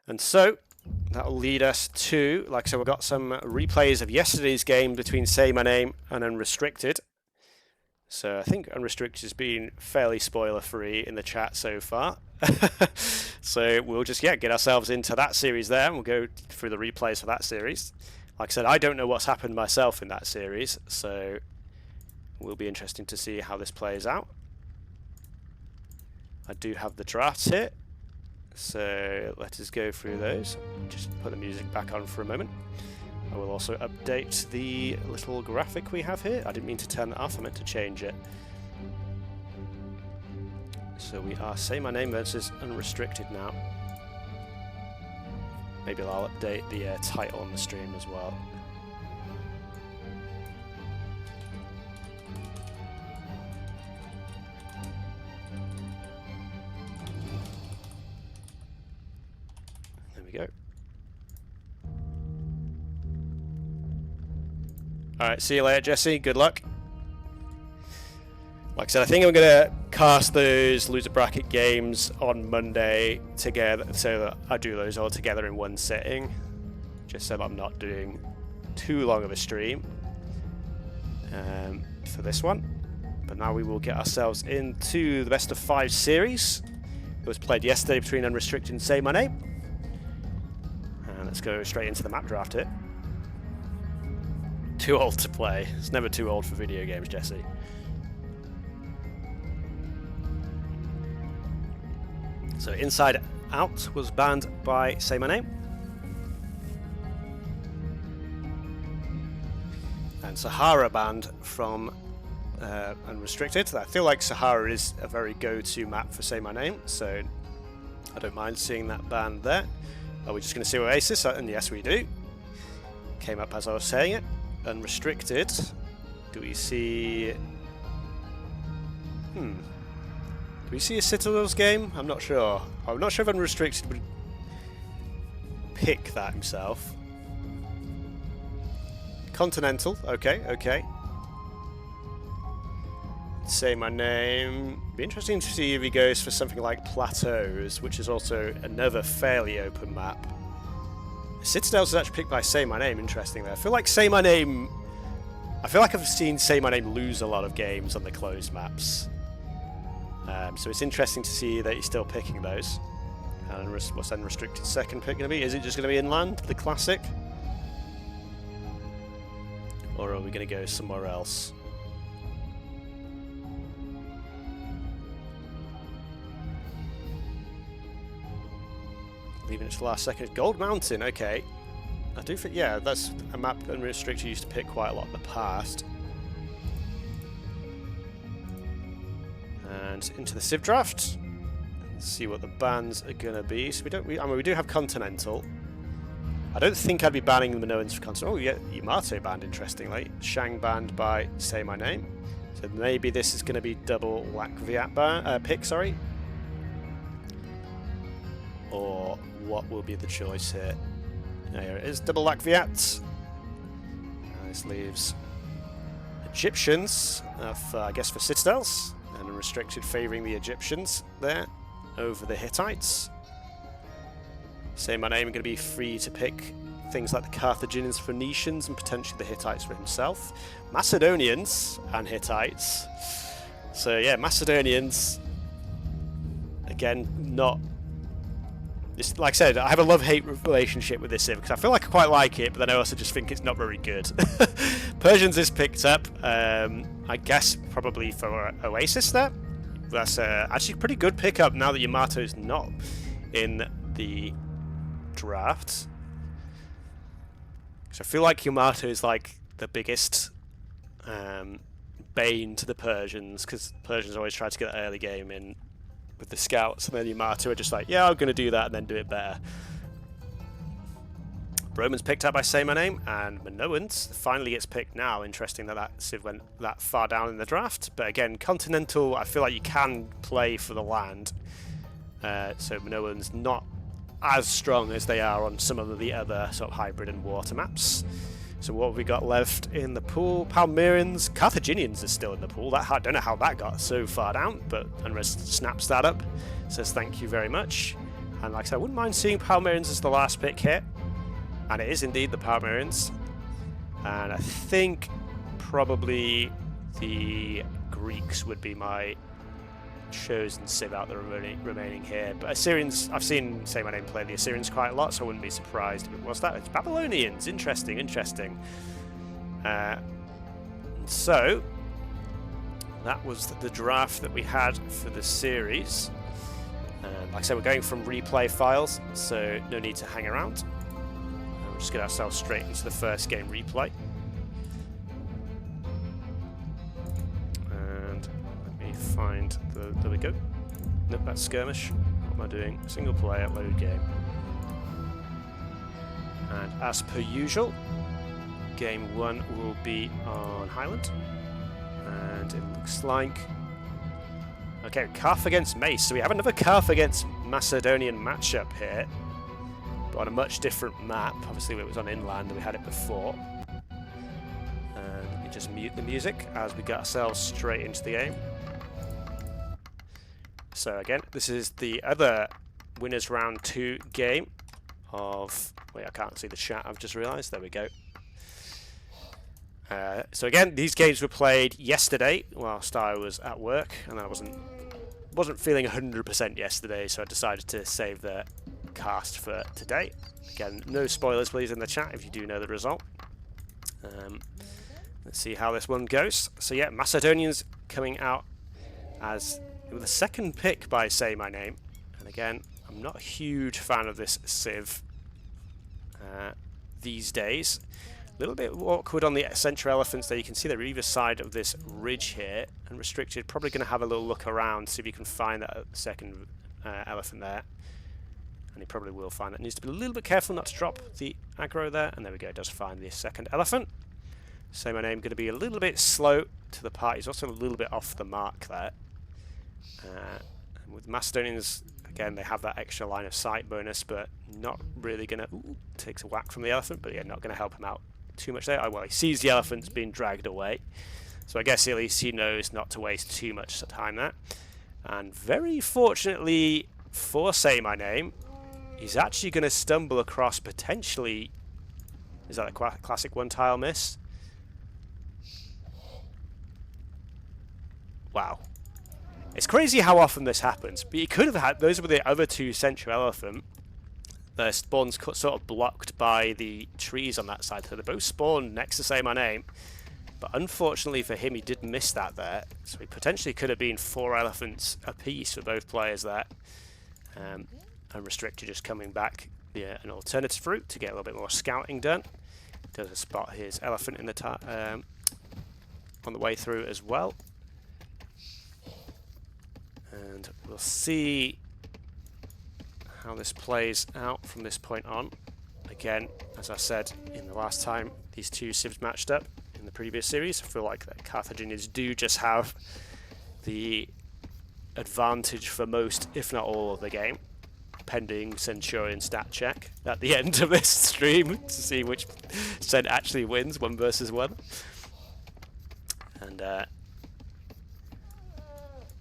And so that will lead us to, like I said, we've got some replays of yesterday's game between Saymyname and Unrestricted. So I think Unrestricted has been fairly spoiler-free in the chat so far. So we'll just, get ourselves into that series there, and we'll go through the replays for that series. Like I said, I don't know what's happened myself in that series, so it will be interesting to see how this plays out. I do have the drafts here, so let us go through those. Just put the music back on for a moment. I will also update the little graphic we have here. I didn't mean to turn that off, I meant to change it. So we are Saymyname versus Unrestricted now. Maybe I'll update the title on the stream as well. There we go. Alright, see you later, Jesse. Good luck. Like I said, I think I'm going to cast those loser bracket games on Monday together, so that I do those all together in one sitting, just so that I'm not doing too long of a stream for this one. But now we will get ourselves into the best of 5 series. It was played yesterday between Unrestricted and Saymyname. And let's go straight into the map draft here. Too old to play. It's never too old for video games, Jesse. So Inside Out was banned by Saymyname. And Sahara banned from Unrestricted. I feel like Sahara is a very go-to map for Saymyname, so I don't mind seeing that banned there. Are we just going to see Oasis? And yes, we do. Came up as I was saying it. Unrestricted. Do we see... Do we see a Citadel's game? I'm not sure. I'm not sure if Unrestricted would pick that himself. Continental. Okay, okay. Saymyname. Be interesting to see if he goes for something like Plateaus, which is also another fairly open map. Citadel's is actually picked by Saymyname, interestingly. I feel like Saymyname... I feel like I've seen Saymyname lose a lot of games on the closed maps. So it's interesting to see that he's still picking those. And what's Unrestricted second pick going to be? Is it just going to be Inland, the classic? Or are we going to go somewhere else? Leaving it to the last second. Gold Mountain, okay. I do think, yeah, that's a map Unrestricted used to pick quite a lot in the past. And into the Civ draft. Let's see what the bans are gonna be. So we do have Continental. I don't think I'd be banning the Minoans for Continental. Oh yeah, Yamato banned, interestingly. Shang banned by Saymyname. So maybe this is gonna be double Lakviat pick, sorry. Or what will be the choice here? There it is, double Lakviat. This leaves Egyptians, I guess for Citadels. And Unrestricted favouring the Egyptians there over the Hittites. Saymyname going to be free to pick things like the Carthaginians, Phoenicians, and potentially the Hittites for himself. Macedonians and Hittites. So yeah, Macedonians, again, not... Just, like I said, I have a love-hate relationship with this Civ because I feel like I quite like it, but then I also just think it's not very good. Persians is picked up, I guess probably for Oasis there. That's actually a pretty good pickup now that Yamato's not in the draft. So I feel like Yamato is like the biggest bane to the Persians, because Persians always try to get the early game in with the scouts, and then Yamato are just like, yeah, I'm going to do that and then do it better. Romans picked up by Saymyname, and Minoans finally gets picked now. Interesting that Civ went that far down in the draft. But again, Continental, I feel like you can play for the land. So Minoans not as strong as they are on some of the other sort of hybrid and water maps. So what have we got left in the pool? Palmyrans, Carthaginians is still in the pool. I don't know how that got so far down, but Unrest snaps that up. Says thank you very much. And like I said, I wouldn't mind seeing Palmerians as the last pick here. And it is indeed the Palmerians. And I think probably the Greeks would be my chosen civ out the remaining here. But Assyrians, I've seen Saymyname play the Assyrians quite a lot, so I wouldn't be surprised if it was that. It's Babylonians. Interesting, interesting. So that was the draft that we had for the series. Like I said, we're going from replay files, so no need to hang around. We'll just get ourselves straight into the first game replay. And let me find the... There we go. Nope, that's skirmish. What am I doing? Single player, load game. And as per usual, game 1 will be on Highland. And it looks like... Okay, Calf against Mace. So we have another Calf against Macedonian matchup here, but on a much different map. Obviously, it was on Inland and we had it before. And let me just mute the music as we get ourselves straight into the game. So again, this is the other Winners Round 2 game of... Wait, I can't see the chat, I've just realised. There we go. So again, these games were played yesterday whilst I was at work, and I wasn't feeling 100% yesterday, so I decided to save the cast for today. Again, no spoilers please in the chat if you do know the result. Let's see how this one goes. So yeah, Macedonians coming out as the second pick by Saymyname, and again, I'm not a huge fan of this civ these days. A little bit awkward on the central elephants there. You can see they're either side of this ridge here. Unrestricted, probably going to have a little look around, see if you can find that second elephant there. And he probably will find it. Needs to be a little bit careful not to drop the aggro there. And there we go, does find the second elephant. Saymyname going to be a little bit slow to the part. He's also a little bit off the mark there. And with Macedonians, again, they have that extra line of sight bonus, but not really going to... Takes a whack from the elephant, but yeah, not going to help him out too much there. Oh, well, he sees the elephants being dragged away, so I guess at least he knows not to waste too much time there. And very fortunately for Saymyname, he's actually going to stumble across potentially... Is that a classic one-tile miss? Wow. It's crazy how often this happens, but he could have had... Those were the other two central elephant. Their spawns sort of blocked by the trees on that side, so they both spawned next to Saymyname. But unfortunately for him, he did miss that there, so he potentially could have been 4 elephants apiece for both players there. Unrestricted just coming back via an alternative route to get a little bit more scouting done. Does spot his elephant in the on the way through as well. And we'll see how this plays out from this point on. Again, as I said in the last time these two civs matched up in the previous series, I feel like the Carthaginians do just have the advantage for most, if not all, of the game, pending Centurion stat check at the end of this stream to see which Cent actually wins 1 versus 1. And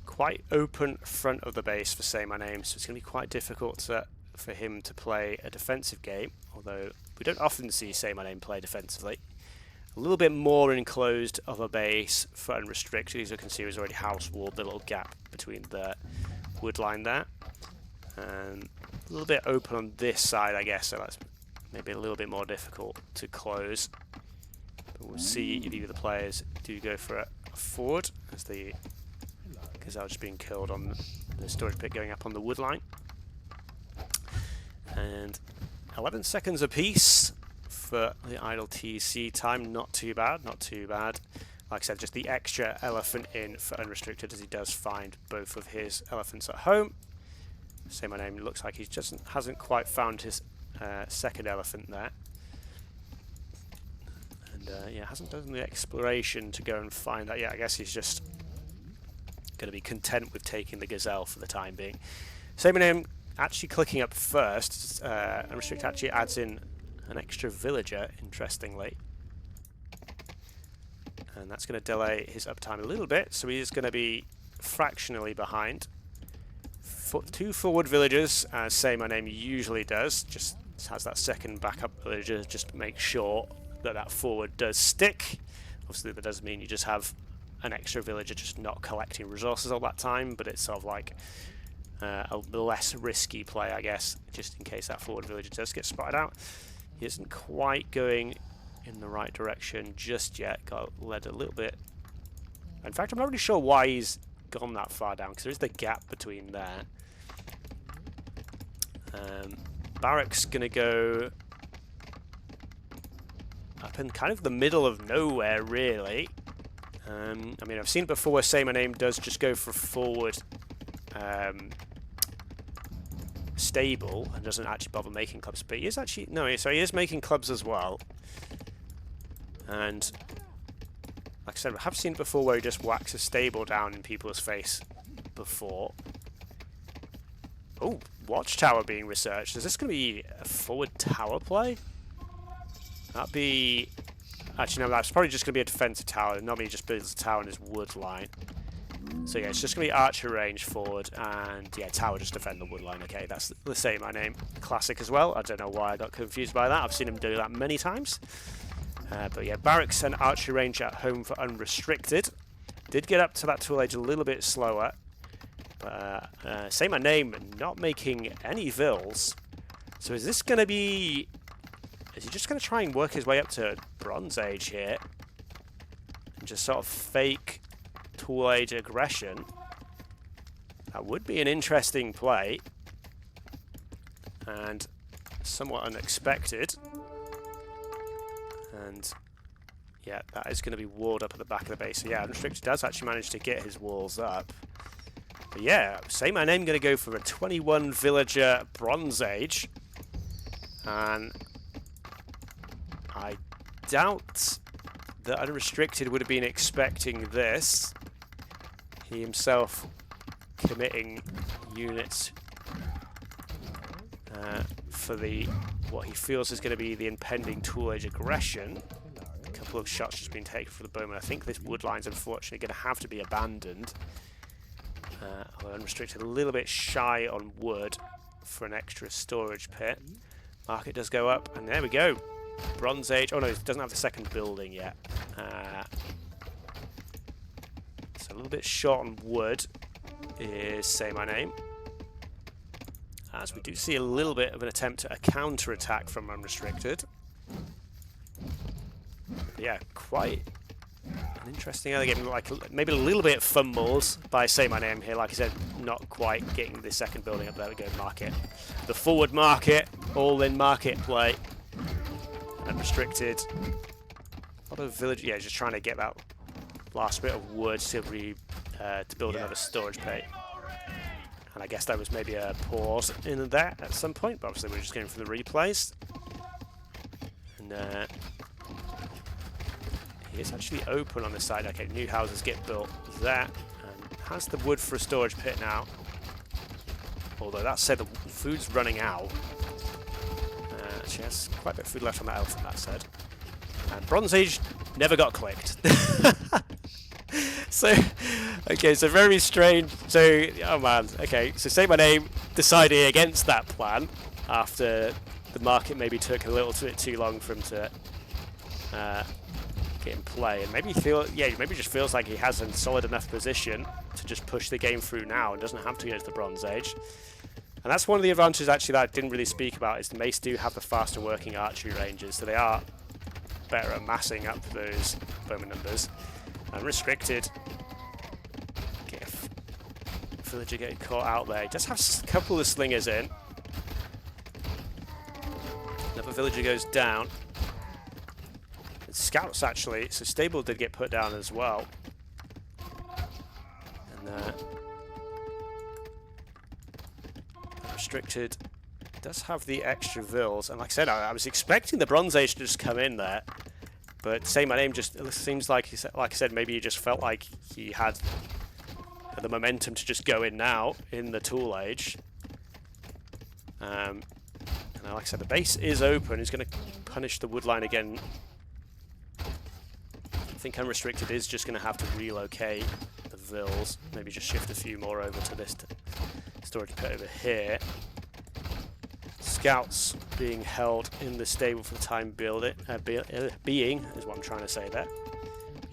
quite open front of the base for Saymyname, so it's going to be quite difficult for him to play a defensive game, although we don't often see Saymyname play defensively. A little bit more enclosed of a base for Unrestricted. As you can see, he's already house walled the little gap between the wood line there. And a little bit open on this side, I guess, so that's maybe a little bit more difficult to close. But we'll see if either of the players do go for a forward, as the Gazelle just being killed on the storage pit going up on the wood line. And 11 seconds apiece for the idle TC time. Not too bad, not too bad. Like I said, just the extra elephant in for Unrestricted as he does find both of his elephants at home. Saymyname looks like he just hasn't quite found his second elephant there. And yeah, hasn't done the exploration to go and find that yet. I guess he's just going to be content with taking the Gazelle for the time being. Saymyname actually clicking up first. Unrestricted actually adds in an extra villager, interestingly. And that's going to delay his uptime a little bit, so he is going to be fractionally behind two forward villagers, as Saymyname usually does. Just has that second backup villager just to make sure that that forward does stick. Obviously, that doesn't mean you just have an extra villager just not collecting resources all that time, but it's sort of like a less risky play, I guess, just in case that forward villager does get spotted out. He isn't quite going in the right direction just yet. Got led a little bit. In fact, I'm not really sure why he's gone that far down, because there is the gap between there. Barrack's going to go up in kind of the middle of nowhere, really. I mean, I've seen it before where Saymyname does just go for forward stable and doesn't actually bother making clubs, but he is actually, no, so he is making clubs as well. And like I said, I have seen it before where he just whacks a stable down in people's face before. Oh, watchtower being researched. Is this going to be a forward tower play? That'd be... Actually, no, that's probably just going to be a defensive tower. Normally he just builds a tower in his wood line. So yeah, it's just going to be archer range forward, and yeah, tower just defend the wood line. Okay, that's the Saymyname classic as well. I don't know why I got confused by that. I've seen him do that many times. But yeah, barracks and archer range at home for Unrestricted. Did get up to that tool age a little bit slower. But Saymyname not making any vills. So is this going to be... Is he just going to try and work his way up to Bronze Age here? And just sort of fake tool age aggression? That would be an interesting play. And somewhat unexpected. And yeah, that is going to be walled up at the back of the base. So yeah, Unrestricted does actually manage to get his walls up. But yeah, Saymyname going to go for a 21 villager Bronze Age. And I doubt that Unrestricted would have been expecting this. He himself committing units for the what he feels is going to be the impending tool age aggression. A couple of shots just been taken for the bowman. I think this wood line's unfortunately going to have to be abandoned. Unrestricted a little bit shy on wood for an extra storage pit. Market does go up, and there we go. Bronze Age. Oh no, it doesn't have the second building yet. So a little bit short on wood is Saymyname. As we do see a little bit of an attempt at a counter-attack from Unrestricted. But yeah, quite an interesting early game. Like maybe a little bit fumbled by Saymyname here. Like I said, not quite getting the second building up. There we go, market. The forward market, all-in market play. Unrestricted. A lot of village. Yeah, just trying to get that last bit of wood to build another storage pit. And I guess there was maybe a pause in there at some point, but obviously we're just going for the replays. And he is actually open on this side. Okay, new houses get built there. And has the wood for a storage pit now. Although that said, the food's running out. She has quite a bit of food left on that elf, that said. And Bronze Age never got clicked. So, okay, so very strange. So, oh man, okay, so Saymyname deciding against that plan after the market maybe took a little bit too long for him to get in play, and maybe maybe just feels like he has a solid enough position to just push the game through now and doesn't have to go to the Bronze Age. And that's one of the advantages actually that I didn't really speak about, is the Mace do have the faster working archery ranges, so they are better at massing up those bowman numbers. Unrestricted. Villager getting caught out there. He does have a couple of slingers in. Another villager goes down. It's scouts actually, so stable did get put down as well. And Unrestricted does have the extra vills, and like I said, I was expecting the Bronze Age to just come in there, but Saymyname just, it seems like like I said, maybe he just felt like he had the momentum to just go in now in the tool age. And like I said, the base is open. He's going to punish the wood line again. I think Unrestricted is just going to have to relocate the vills, maybe just shift a few more over to this storage pit over here. Scouts being held in the stable for the time being is what I'm trying to say there.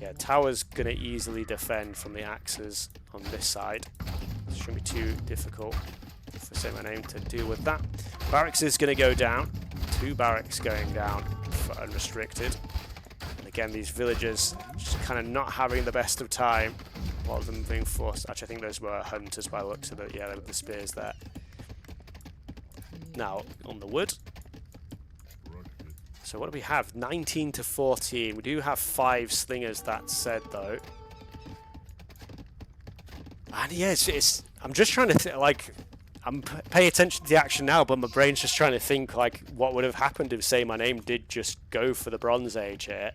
Yeah, tower's going to easily defend from the axes on this side. It shouldn't be too difficult for Saymyname to deal with that. Barracks is going to go down. 2 barracks going down for Unrestricted. And again, these villagers just kind of not having the best of time. A lot of them being forced. Actually, I think those were hunters by the looks of it. Yeah, with the spears there. Now, on the wood. So what do we have? 19 to 14. We do have 5 slingers, that said, though. And yeah, I'm just trying to, like, I'm paying attention to the action now, but my brain's just trying to think, like, what would have happened if Saymyname did just go for the Bronze Age here.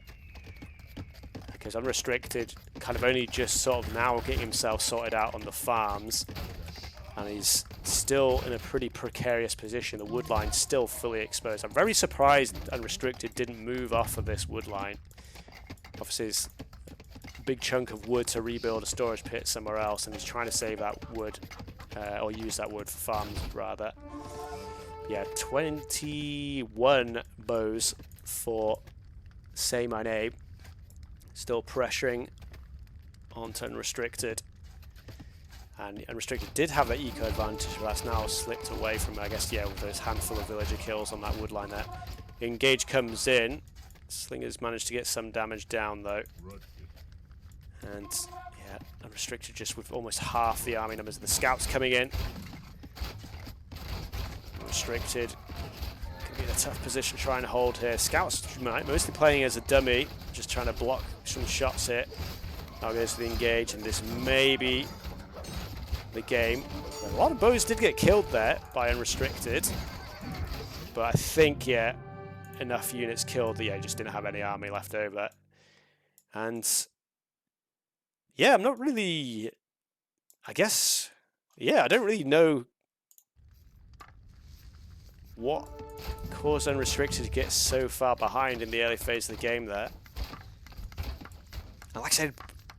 Because Unrestricted kind of only just sort of now getting himself sorted out on the farms. And he's still in a pretty precarious position. The wood line's still fully exposed. I'm very surprised Unrestricted didn't move off of this wood line. Obviously, it's a big chunk of wood to rebuild a storage pit somewhere else, and he's trying to save that wood, or use that wood for farms, rather. Yeah, 21 bows for Saymyname. Still pressuring onto Unrestricted. And Unrestricted did have that eco advantage, but that's now slipped away from, I guess, yeah, with those handful of villager kills on that wood line there. Engage comes in. Slingers managed to get some damage down, though. And, yeah, Unrestricted just with almost half the army numbers. The scouts coming in. Unrestricted can be in a tough position trying to hold here. Scouts mostly playing as a dummy, just trying to block some shots here. Now goes to the engage, and this may be the game. A lot of bows did get killed there by Unrestricted, but I think, yeah, enough units killed that, yeah, just didn't have any army left over. And yeah, I'm not really, I guess, yeah, I don't really know what caused Unrestricted to get so far behind in the early phase of the game there. And like I said,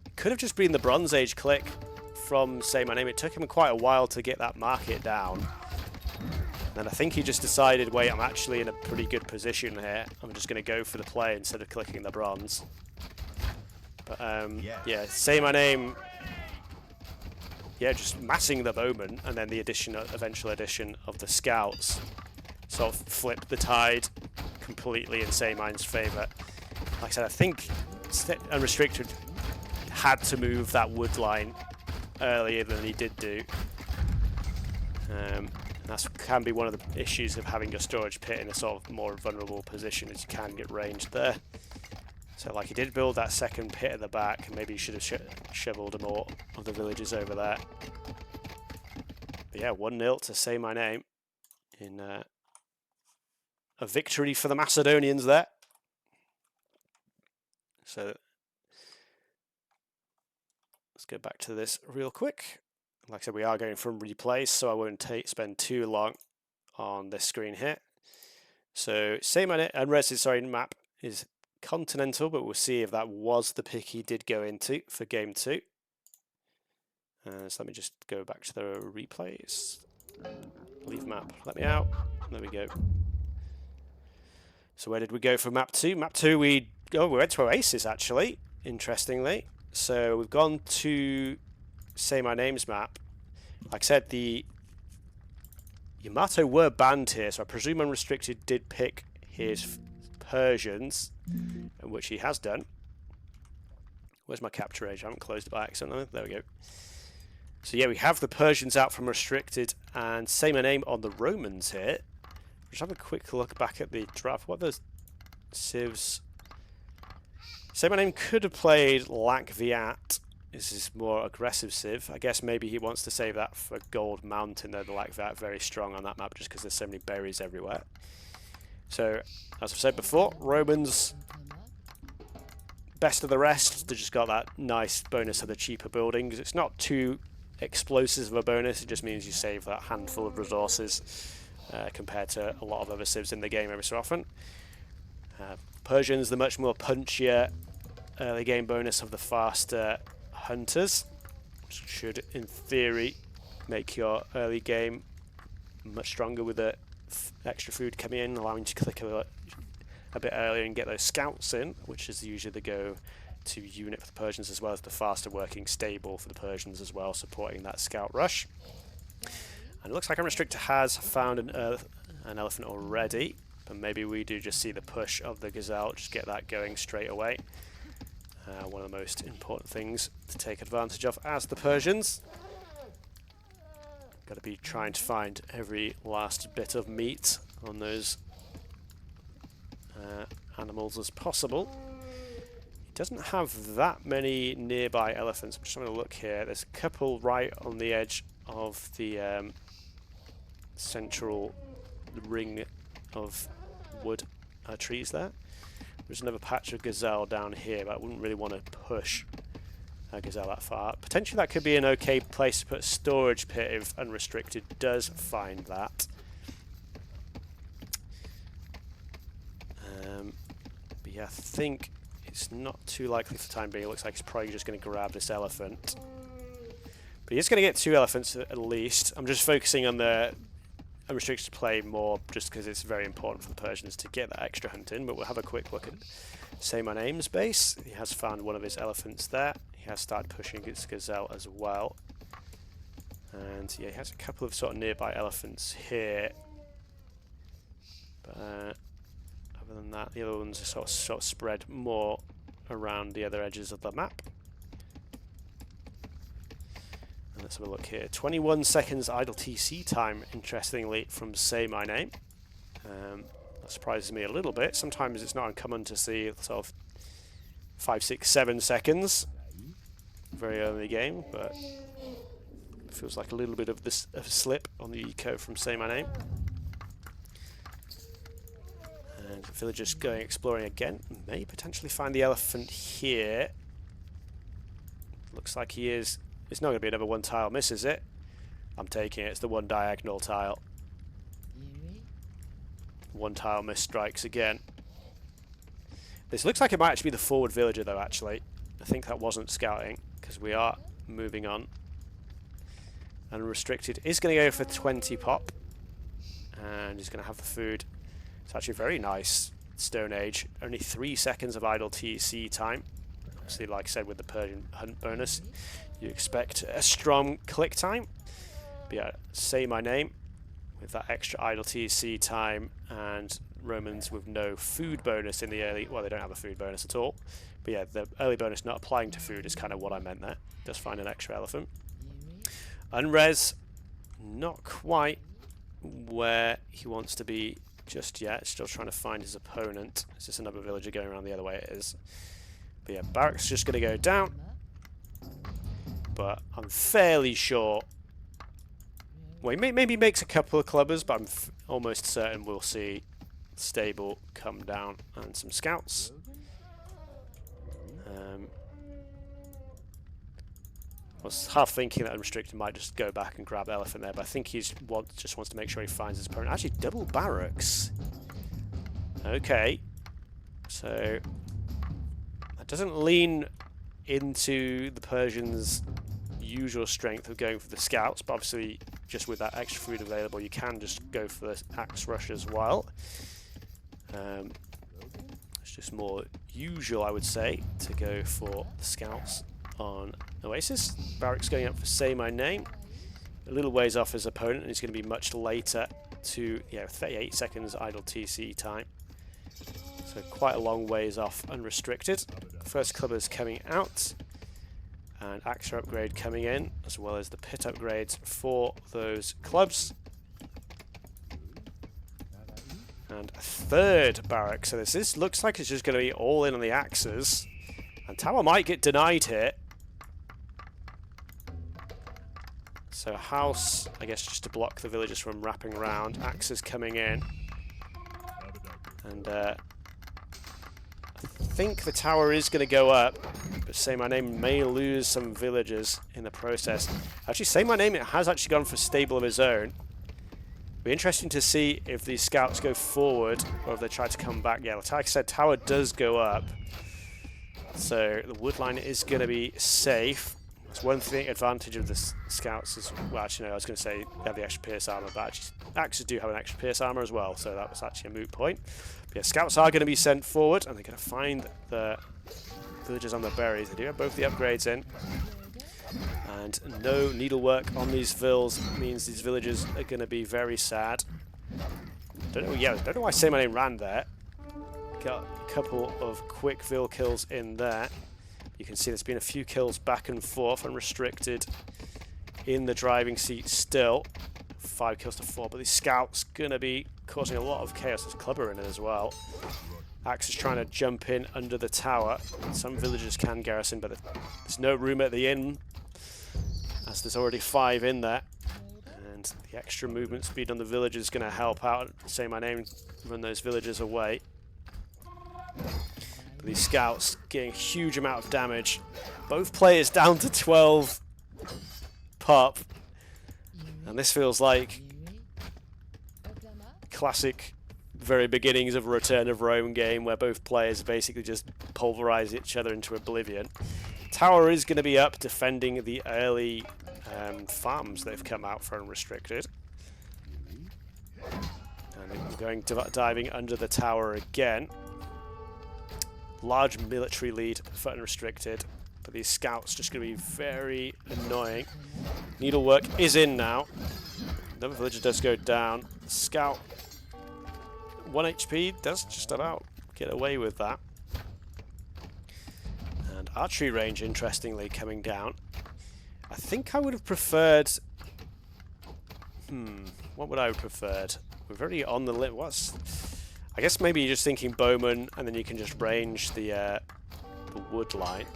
it could have just been the Bronze Age click from Saymyname. It took him quite a while to get that market down. And I think he just decided, wait, I'm actually in a pretty good position here. I'm just going to go for the play instead of clicking the bronze. But yeah, Saymyname, yeah, just massing the bowman, and then the eventual addition of the scouts sort of flipped the tide completely in Saymine's favour. Like I said, I think Unrestricted had to move that wood line earlier than he did do. That can be one of the issues of having your storage pit in a sort of more vulnerable position, as you can get ranged there. So like he did build that second pit at the back, and maybe he should have shoveled more of the villages over there. But yeah, 1-0 to Saymyname in a victory for the Macedonians there. So let's go back to this real quick. Like I said, we are going from replays, so I won't spend too long on this screen here. So Saymyname, Unrestricted map is Continental, but we'll see if that was the pick he did go into for game 2. So let me just go back to the replays. Leave map, let me out. There we go. So where did we go for map 2? Map 2, we went to Oasis, actually, interestingly. So we've gone to Saymyname's map. Like I said, the Yamato were banned here, so I presume Unrestricted did pick his Persians, which he has done. Where's my capture age? I haven't closed it by accident. There we go. So yeah, we have the Persians out from Restricted and Saymyname on the Romans here. Just have a quick look back at the draft. What are those civs? Saymyname could have played Lakviat. This is more aggressive civ. I guess maybe he wants to save that for Gold Mountain, though the Lakviat very strong on that map just because there's so many berries everywhere. So, as I've said before, Romans, best of the rest. They just got that nice bonus of the cheaper buildings. It's not too explosive of a bonus, it just means you save that handful of resources compared to a lot of other civs in the game every so often. Persians, the much more punchier early game bonus of the faster hunters, which should, in theory, make your early game much stronger with the extra food coming in, allowing you to click a bit earlier and get those scouts in, which is usually the go-to unit for the Persians, as well as the faster working stable for the Persians as well, supporting that scout rush. And it looks like Unrestricted has found an elephant already, but maybe we do just see the push of the gazelle, just get that going straight away. One of the most important things to take advantage of as the Persians. Got to be trying to find every last bit of meat on those animals as possible. He doesn't have that many nearby elephants. I'm just having a look here. There's a couple right on the edge of the central ring of wood trees there. There's another patch of gazelle down here, but I wouldn't really want to push a gazelle that far. Potentially that could be an okay place to put a storage pit if Unrestricted does find that. But yeah, I think it's not too likely for the time being. It looks like he's probably just going to grab this elephant. But he's going to get 2 elephants at least. I'm just focusing on the Unrestricted play more just because it's very important for the Persians to get that extra hunt in, but we'll have a quick look at Saymyname's base. He has found one of his elephants there. He has started pushing his gazelle as well. And yeah, he has a couple of sort of nearby elephants here. But other than that, the other ones are sort of spread more around the other edges of the map. And let's have a look here. 21 seconds idle TC time, interestingly, from Saymyname. That surprises me a little bit. Sometimes it's not uncommon to see sort of 5, 6, 7 seconds very early in the game, but it feels like a little bit of this a slip on the eco from Saymyname. And the villagers going exploring again. May potentially find the elephant here. Looks like he is. It's not going to be another one tile miss, is it? I'm taking it. It's the one diagonal tile. One tile miss strikes again. This looks like it might actually be the forward villager, though, actually. I think that wasn't scouting, because we are moving on. Unrestricted is going to go for 20 pop. And he's going to have the food. It's actually very nice. Stone Age. Only 3 seconds of idle TC time. Obviously, like I said, with the Persian hunt bonus, you expect a strong click time. But yeah, Saymyname with that extra idle TC time, and Romans with no food bonus in the early. Well, they don't have a food bonus at all. But yeah, the early bonus not applying to food is kind of what I meant there. Does find an extra elephant. Unres, not quite where he wants to be just yet. Still trying to find his opponent. Is this another villager going around the other way? It is. But yeah, Barracks just going to go down. But I'm fairly sure. Well, he maybe makes a couple of clubbers, but I'm almost certain we'll see stable come down and some scouts. I was half thinking that Unrestricted might just go back and grab the elephant there, but I think he just wants to make sure he finds his opponent. Actually, double barracks. Okay. So that doesn't lean into the Persians' usual strength of going for the scouts, but obviously just with that extra food available you can just go for the axe rush as well. It's just more usual, I would say, to go for the scouts on Oasis. Barracks going up for Saymyname, a little ways off his opponent, and he's going to be much later to 38 seconds idle TC time, so quite a long ways off Unrestricted. First clubbers coming out, and Axer upgrade coming in, as well as the pit upgrades for those clubs. And a third barrack. So this looks like it's just going to be all in on the axes. And tower might get denied here. So house, I guess, just to block the villagers from wrapping around. Axes coming in. And I think the tower is going to go up. But Saymyname may lose some villagers in the process. Actually, Saymyname has actually gone for stable of his own. Be interesting to see if these scouts go forward or if they try to come back. Yeah, like I said, tower does go up. So the wood line is going to be safe. It's one thing advantage of the scouts is, well, actually no, I was going to say they have the extra pierce armor, but actually axes do have an extra pierce armor as well, so that was actually a moot point. But yeah, scouts are going to be sent forward, and they're going to find the villagers on the berries. They do have both the upgrades in, and no needlework on these vills means these villagers are going to be very sad. Don't know why Saymyname ran there. Got a couple of quick vill kills in there. You can see there's been a few kills back and forth. Unrestricted in the driving seat still. 5 kills to 4, but the scout's going to be causing a lot of chaos. There's Clubber in it as well. Axe is trying to jump in under the tower. Some villagers can garrison, but there's no room at the inn, as there's already 5 in there. And the extra movement speed on the villagers is going to help out. Saymyname, run those villagers away. But these scouts getting a huge amount of damage. Both players down to 12 pop. And this feels like classic very beginnings of a Return of Rome game where both players basically just pulverize each other into oblivion. Tower is going to be up defending the early farms that have come out for Unrestricted. And we're going to diving under the tower again. Large military lead for Unrestricted, but these scouts just going to be very annoying. Needlework is in now. Another villager does go down. Scout 1 HP does just about get away with that. And archery range, interestingly, coming down. I think I would have preferred... what would I have preferred? We're very on the limit. I guess maybe you're just thinking bowman, and then you can just range the wood line.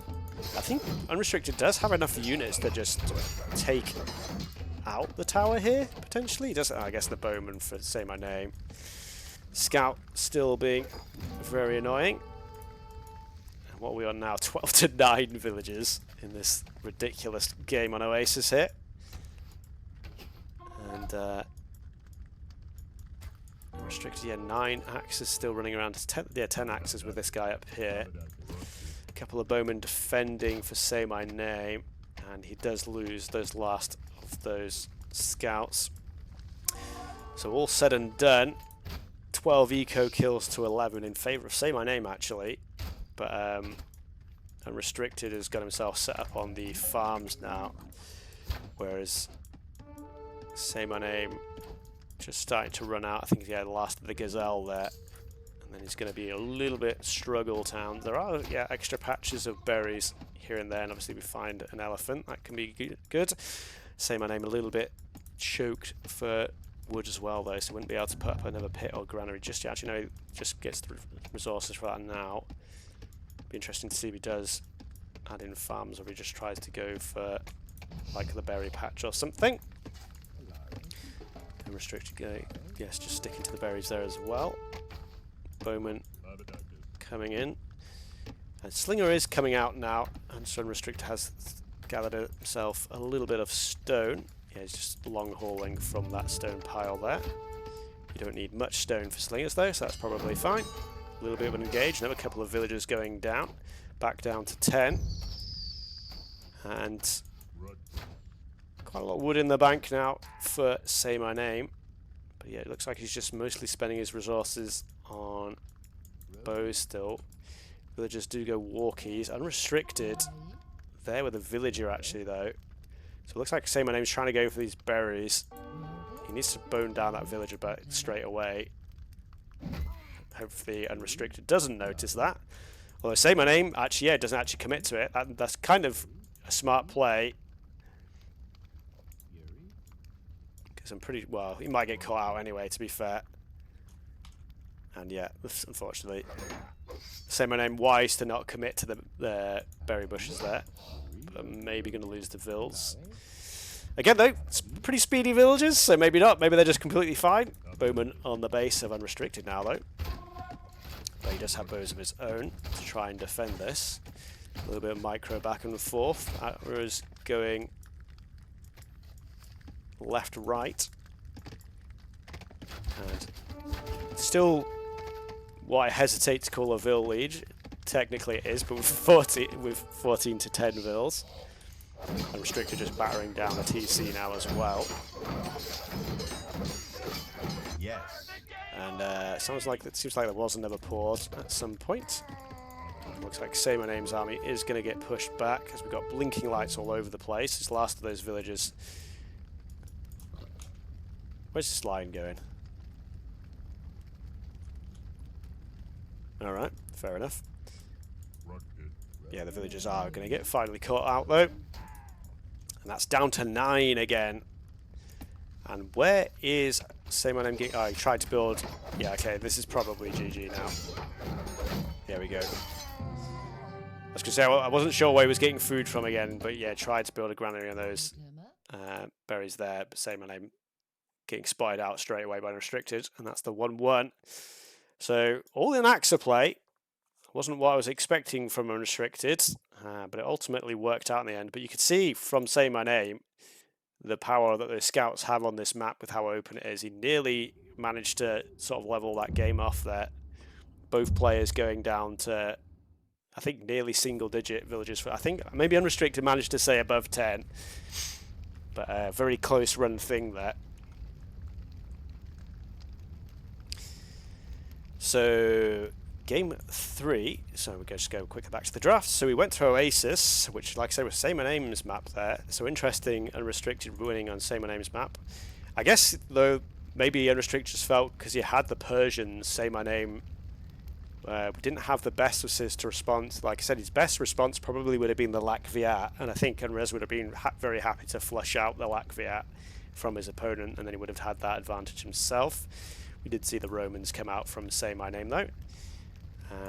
I think Unrestricted does have enough units to just take out the tower here, potentially. Doesn't, I guess the bowman for Saymyname. Scout still being very annoying. And what are we on now? 12 to 9 villagers in this ridiculous game on Oasis here. And Unrestricted, yeah, 9 axes still running around. 10 axes with this guy up here. A couple of bowmen defending for Saymyname, and he does lose those last of those scouts. So all said and done, 12 eco kills to 11 in favour of Saymyname actually, but Unrestricted has got himself set up on the farms now, whereas Saymyname just starting to run out. I think he had the last of the gazelle there, and then he's going to be a little bit struggle town. There are extra patches of berries here and there, and obviously we find an elephant that can be good. Saymyname a little bit choked for wood as well though, so wouldn't be able to put up another pit or granary just yet. Actually no, he just gets the resources for that now. Be interesting to see if he does add in farms or if he just tries to go for like the berry patch or something. Unrestricted going, yes, just sticking to the berries there as well. Bowman coming in, and Slinger is coming out now, and so Unrestricted has gathered himself a little bit of stone. Yeah, he's just long hauling from that stone pile there. You don't need much stone for slingers though, so that's probably fine. A little bit of an engage, another couple of villagers going down, back down to 10, and quite a lot of wood in the bank now for Saymyname. But yeah, it looks like he's just mostly spending his resources on bows still. Villagers do go walkies. Unrestricted there with a villager actually though. So it looks like Saymayname's trying to go for these berries. He needs to bone down that villager but straight away. Hopefully Unrestricted doesn't notice that. Although Saymyname actually doesn't actually commit to it. That's kind of a smart play. Because I'm pretty... well, he might get caught out anyway, to be fair. And yeah, unfortunately, Saymyname wise to not commit to the berry bushes there. But maybe going to lose the vills. Again though, it's pretty speedy villagers, so maybe not. Maybe they're just completely fine. Bowman on the base of Unrestricted now though. But he does have bows of his own to try and defend this. A little bit of micro back and forth. Arrows going left, right. And still what I hesitate to call a vill lead. Technically it is, but with 14 to 10 vills. Unrestricted just battering down the TC now as well. Yes. And it seems like there was another pause at some point. Looks like Saymyname's army is going to get pushed back as we've got blinking lights all over the place. This last of those villages. Where's this line going? Alright, fair enough. Yeah, the villagers are going to get finally caught out though. And that's down to 9 again. And where is Saymyname getting... Oh, he tried to build... Yeah, okay, this is probably GG now. There we go. I was going to say, I wasn't sure where he was getting food from again, but yeah, tried to build a granary on those berries there, but Saymyname getting spotted out straight away by Unrestricted, and that's the 1-1. So, all in AXA play. Wasn't what I was expecting from Unrestricted, but it ultimately worked out in the end. But you could see from Saymyname the power that the scouts have on this map with how open it is. He nearly managed to sort of level that game off there. Both players going down to, I think, nearly single-digit villages. I think maybe Unrestricted managed to say above 10, but a very close run thing there. So, game 3, so we just go quicker back to the draft. So we went through Oasis, which, like I said, was Saymyname's map there. So interesting, Unrestricted winning on Saymyname's map. I guess, though, maybe Unrestricted just felt because he had the Persians, Saymyname didn't have the best assist response. Like I said, his best response probably would have been the Lakviat, and I think Unrez would have been very happy to flush out the Lakviat from his opponent, and then he would have had that advantage himself. We did see the Romans come out from Saymyname though.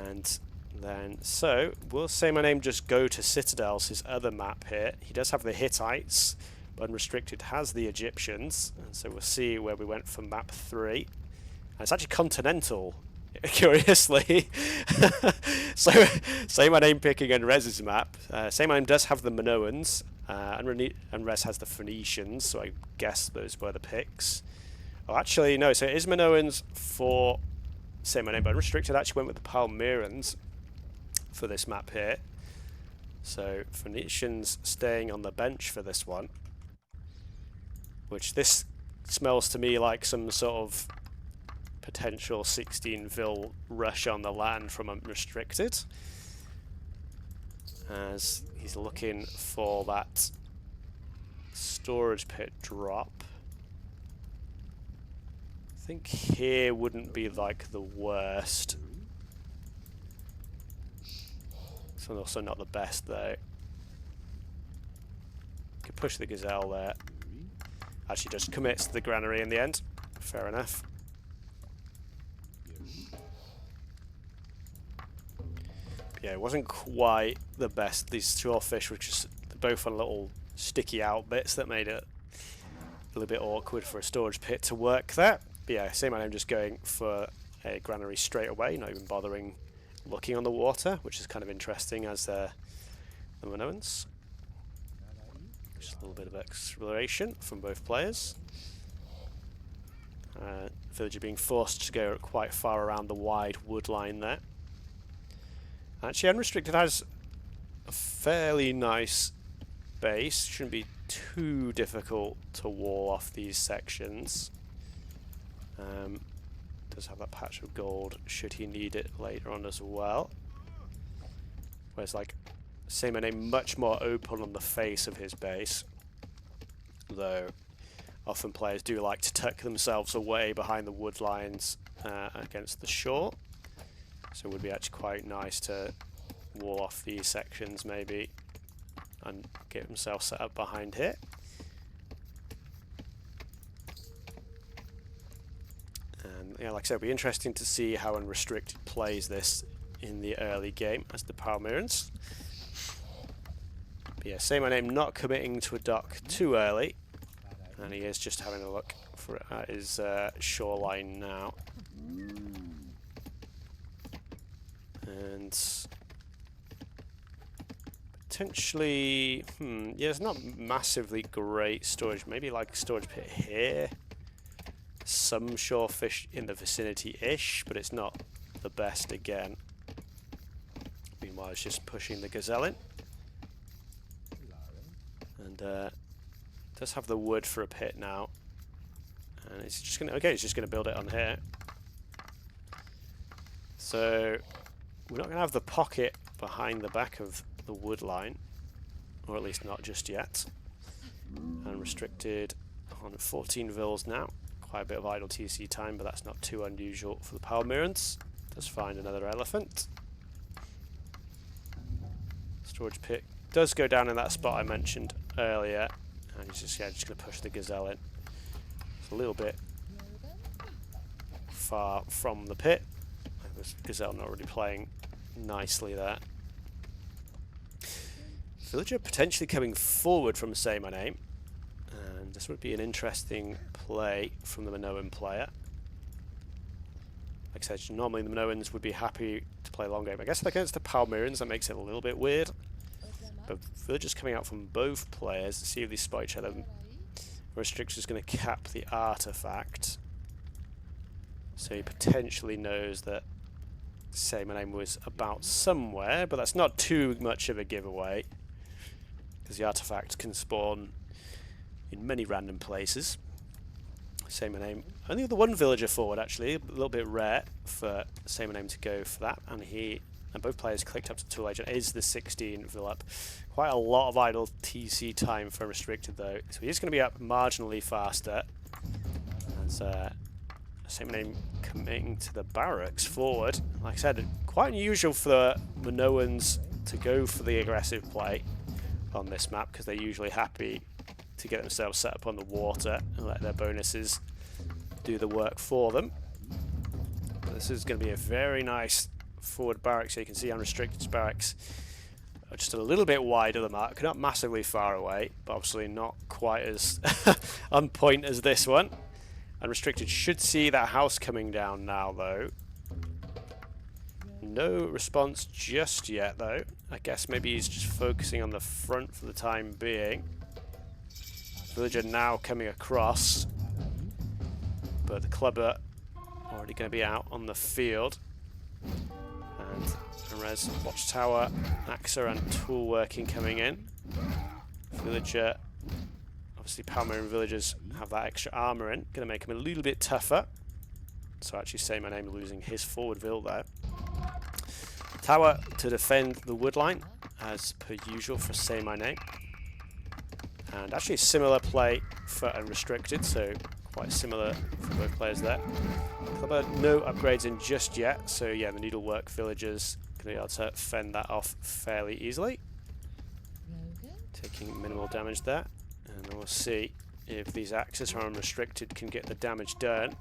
And then, so, will Saymyname just go to Citadels, his other map here? He does have the Hittites, but Unrestricted has the Egyptians. And so we'll see where we went from map 3. And it's actually Continental, curiously. So, Saymyname picking Unrez's map. Saymyname does have the Minoans. Unrez has the Phoenicians, so I guess those were the picks. Oh, actually, no, so it is Minoans for Saymyname, but Unrestricted actually went with the Palmyrans for this map here. So Phoenicians staying on the bench for this one, which this smells to me like some sort of potential 16-vil rush on the land from Unrestricted, as he's looking for that storage pit drop. I think here wouldn't be like the worst. It's also not the best though. Could push the Gazelle there. Actually just commits to the granary in the end. Fair enough. But yeah, it wasn't quite the best. These two fish were just both on little sticky out bits that made it a little bit awkward for a storage pit to work there. But yeah, Saymyname just going for a granary straight away, not even bothering looking on the water, which is kind of interesting as the Minoans. Just a little bit of exploration from both players. Villager being forced to go quite far around the wide wood line there. Actually, Unrestricted has a fairly nice base. Shouldn't be too difficult to wall off these sections. Does have that patch of gold should he need it later on as well. Whereas like Saymyname much more open on the face of his base, though often players do like to tuck themselves away behind the wood lines against the shore. So it would be actually quite nice to wall off these sections maybe and get himself set up behind here. And yeah, like I said, it'll be interesting to see how Unrestricted plays this in the early game as the Palmyrans. But yeah, Saymyname not committing to a dock too early, and he is just having a look for at his shoreline now. And potentially, yeah, it's not massively great storage. Maybe like storage pit here. Some shorefish in the vicinity-ish, but it's not the best again. Meanwhile, it's just pushing the Gazelle in. And does have the wood for a pit now. And it's just gonna it's just gonna build it on here. So we're not gonna have the pocket behind the back of the wood line, or at least not just yet. Unrestricted on 14 vills now. Quite a bit of idle TC time, but that's not too unusual for the Palmyrans. Does find another elephant. Storage pit does go down in that spot I mentioned earlier, and he's just going to push the gazelle in. It's a little bit far from the pit. The gazelle not really playing nicely there. Villager potentially coming forward from Saymyname, and this would be an interesting play from the Minoan player. Like I said, normally the Minoans would be happy to play long game. I guess against the Palmyrans that makes it a little bit weird. But Villagers coming out from both players to see if they spot each other. Restricted is going to cap the artifact, so he potentially knows that Saymyname was about somewhere, but that's not too much of a giveaway, because the artifact can spawn in many random places. Saymyname, only the one villager forward actually, a little bit rare for Saymyname to go for that, and both players clicked up to tool agent. Is the 16 vill up. Quite a lot of idle TC time for Restricted though, so he's going to be up marginally faster. As Saymyname coming to the barracks forward. Like I said, quite unusual for the Minoans to go for the aggressive play on this map, because they're usually happy to get themselves set up on the water and let their bonuses do the work for them. But this is going to be a very nice forward barracks. So you can see Unrestricted's barracks are just a little bit wide of the mark, not massively far away, but obviously not quite as on point as this one. Unrestricted should see that house coming down now though. No response just yet though. I guess maybe he's just focusing on the front for the time being. Villager now coming across, but the clubber already going to be out on the field. And Res Watchtower, Axa and tool working coming in. Villager, obviously Palmyran villagers have that extra armor in, going to make him a little bit tougher. So actually Saymyname losing his forward vill there. Tower to defend the wood line, as per usual for Saymyname. And actually similar play for Unrestricted, so quite similar for both players there. Clubber, no upgrades in just yet, so yeah, the needlework villagers going to be able to fend that off fairly easily. Taking minimal damage there, and then we'll see if these axes from Unrestricted can get the damage done.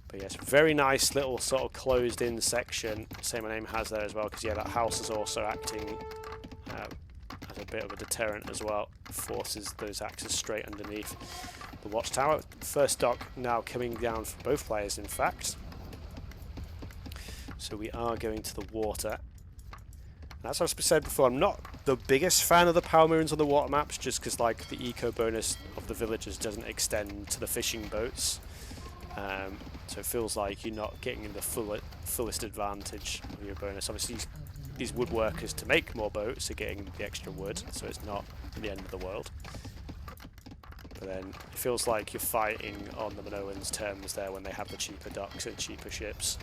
But yes, very nice little sort of closed in section Saymyname has there as well, because yeah, that house is also acting as a bit of a deterrent as well. Forces those axes straight underneath the watchtower. First dock now coming down for both players in fact. So we are going to the water. As I've said before, I'm not the biggest fan of the Palmyrans on the water maps, just because like the eco bonus of the villagers doesn't extend to the fishing boats. So it feels like you're not getting the fullest advantage of your bonus. Obviously these woodworkers to make more boats are getting the extra wood, so it's not the end of the world. But then it feels like you're fighting on the Minoans' terms there when they have the cheaper docks and cheaper ships.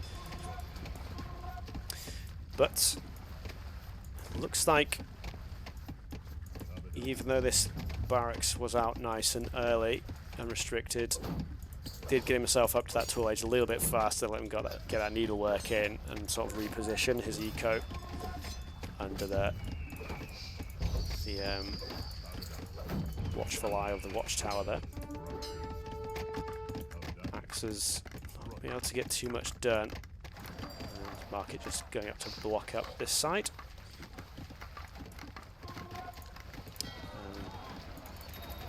But looks like even though this barracks was out nice and early, Unrestricted did get himself up to that tool age a little bit faster, let him get that needlework in and sort of reposition his eco under the watchful eye of the watchtower there. Axes not being able to get too much done. And Market just going up to block up this side.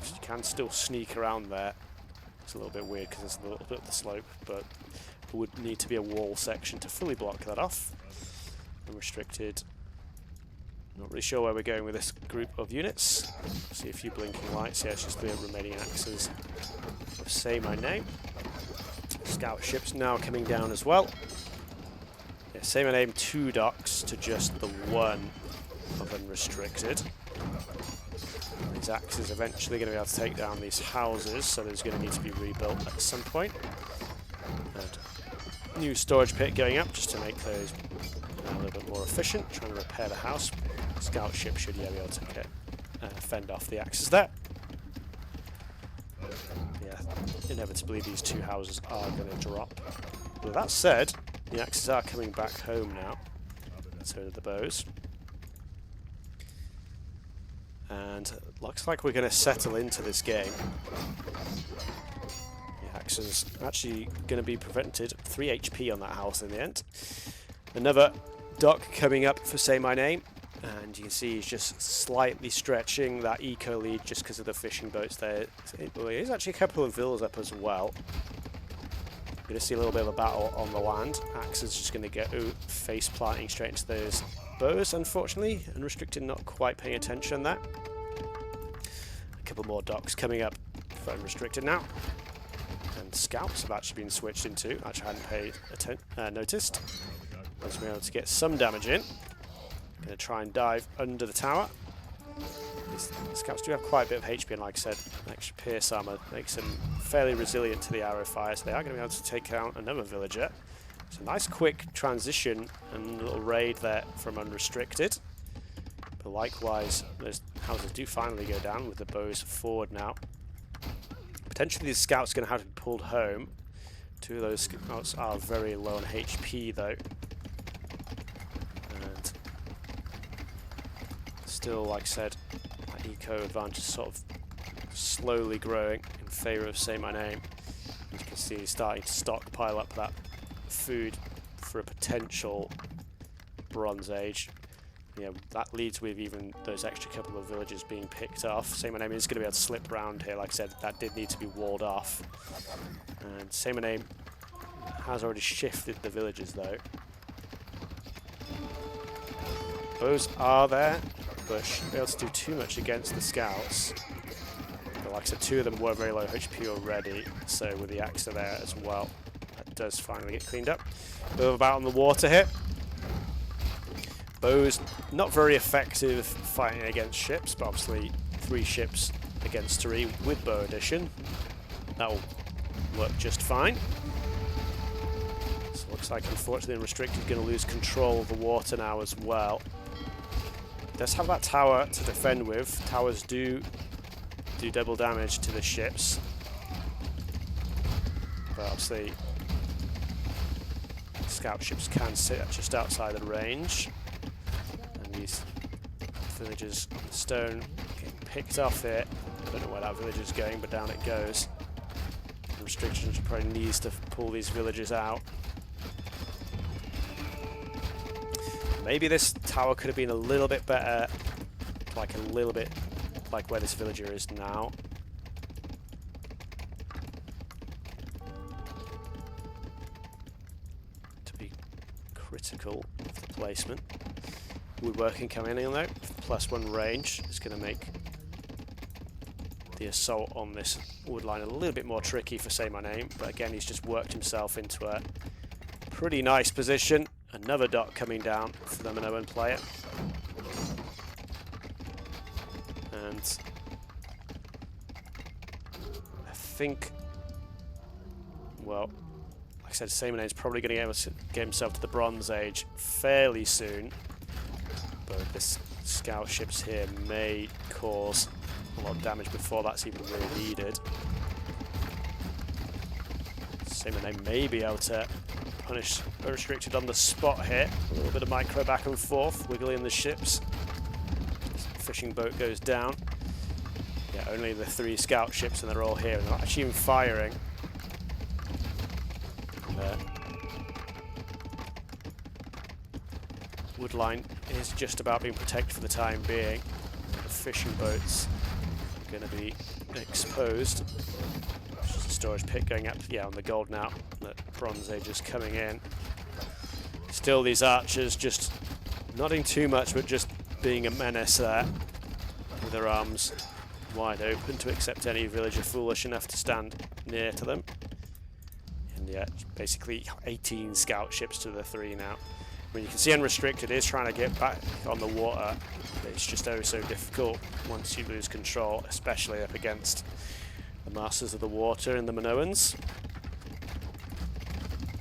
You can still sneak around there. It's a little bit weird because it's a little bit of the slope, but there would need to be a wall section to fully block that off. Unrestricted. Not really sure where we're going with this group of units. See a few blinking lights. Yeah, it's just the remaining axes of Saymyname. Scout ships now coming down as well. Yeah, Saymyname 2 docks to just the 1 of Unrestricted. These axes eventually going to be able to take down these houses, so there's going to need to be rebuilt at some point. And new storage pit going up just to make those a little bit more efficient. Trying to repair the house. Scout ship should be able to get fend off the axes there. Yeah, inevitably these two houses are going to drop. With that said, the axes are coming back home now. So do the bows. And looks like we're going to settle into this game. The axes actually going to be prevented 3 HP on that house in the end. Another dock coming up for Saymyname. And you can see he's just slightly stretching that eco lead just because of the fishing boats there. Well, there's actually a couple of villas up as well. We're going to see a little bit of a battle on the land. Axe is just going to get face planting straight into those bows, unfortunately. Unrestricted not quite paying attention there. A couple more docks coming up for Unrestricted now. And scouts have actually been switched into. Actually, I hadn't noticed. Let's be able to get some damage in. Going to try and dive under the tower. These scouts do have quite a bit of HP, and like I said, extra pierce armor makes them fairly resilient to the arrow fire, so they are going to be able to take out another villager. It's a nice quick transition and a little raid there from Unrestricted. But likewise, those houses do finally go down with the bows forward now. Potentially these scouts are going to have to be pulled home. Two of those scouts are very low on HP though. And still, like I said, that eco advantage is sort of slowly growing in favour of Saymyname. As you can see, he's starting to stockpile up that food for a potential Bronze Age. Yeah, that leads with even those extra couple of villages being picked off. Saymyname is going to be able to slip round here. Like I said, that did need to be walled off. And Saymyname has already shifted the villages though. Bows are there, but shouldn't be able to do too much against the scouts. But like I said, two of them were very low HP already, so with the axe there as well, that does finally get cleaned up. Bit of a battle on the water here. Bows not very effective fighting against ships, but obviously 3 ships against 3 with bow addition. That'll work just fine. So looks like unfortunately Unrestricted is going to lose control of the water now as well. Does have that tower to defend with. Towers do double damage to the ships, but obviously scout ships can sit just outside the range. These villagers on the stone getting picked off here. I don't know where that village is going, but down it goes. Restrictions probably needs to pull these villagers out. Maybe this tower could have been a little bit better, like a little bit like where this villager is now. To be critical of the placement. Woodworking coming in though, +1 range is going to make the assault on this wood line a little bit more tricky for Saymyname, but again he's just worked himself into a pretty nice position. Another dot coming down for the Minoan player. And I think, well, like I said, Saymyname is probably going to be able to get himself to the Bronze Age fairly soon. But this scout ships here may cause a lot of damage before that's even really needed. Saymyname may be able to punish Unrestricted on the spot here. A little bit of micro back and forth, wiggling the ships. Fishing boat goes down. Yeah, only the 3 scout ships and they're all here and they're not actually even firing. Woodline is just about being protected for the time being. The fishing boats are going to be exposed. Just a storage pit going up, yeah, on the gold now. The Bronze Age is coming in. Still these archers just not doing too much, but just being a menace there. With their arms wide open to accept any villager foolish enough to stand near to them. And yeah, basically 18 scout ships to the 3 now. I mean, you can see Unrestricted is trying to get back on the water. It's just oh so difficult once you lose control, especially up against the Masters of the Water and the Minoans.